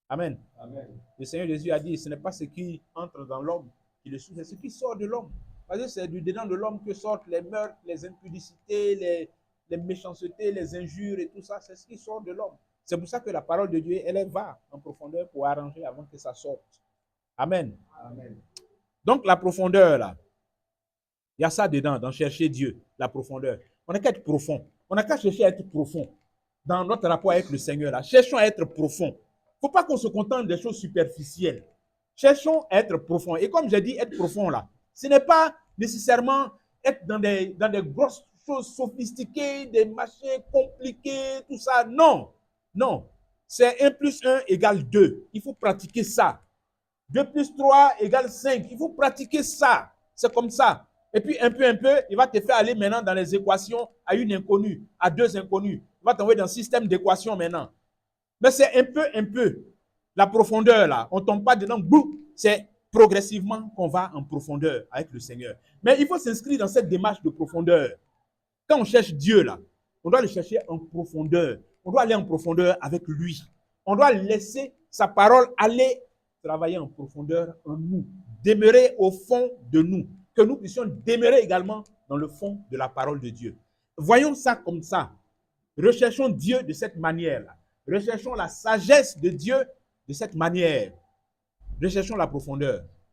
Amen. Amen. Le Seigneur Jésus a dit, ce n'est pas ce qui entre dans l'homme qui le souille, c'est ce qui sort de l'homme. Parce que c'est du dedans de l'homme que sortent les meurtres, les impudicités, les méchancetés, les injures et tout ça. C'est ce qui sort de l'homme. C'est pour ça que la parole de Dieu, elle va en profondeur pour arranger avant que ça sorte. Amen. Amen. Donc la profondeur, là, il y a ça dedans, dans chercher Dieu, la profondeur. On n'a qu'à être profond. On n'a qu'à chercher à être profond dans notre rapport avec le Seigneur. Là. Cherchons à être profond. Il ne faut pas qu'on se contente des choses superficielles. Cherchons à être profond. Et comme j'ai dit, être profond, là, ce n'est pas nécessairement être dans des grosses choses sophistiquées, des machins compliqués, tout ça. Non, non. C'est 1 plus 1 égale 2. Il faut pratiquer ça. 2 plus 3 égale 5. Il faut pratiquer ça. C'est comme ça. Et puis, un peu, il va te faire aller maintenant dans les équations à une inconnue, à deux inconnues. Il va t'envoyer dans le système d'équations maintenant. Mais c'est un peu. La profondeur, là, on ne tombe pas dedans, boum, c'est progressivement qu'on va en profondeur avec le Seigneur. Mais il faut s'inscrire dans cette démarche de profondeur. Quand on cherche Dieu, là, on doit le chercher en profondeur. On doit aller en profondeur avec lui. On doit laisser sa parole aller travailler en profondeur en nous, demeurer au fond de nous, que nous puissions demeurer également dans le fond de la parole de Dieu. Voyons ça comme ça. Recherchons Dieu de cette manière-là. Recherchons la sagesse de Dieu de cette manière. Recherchons la profondeur.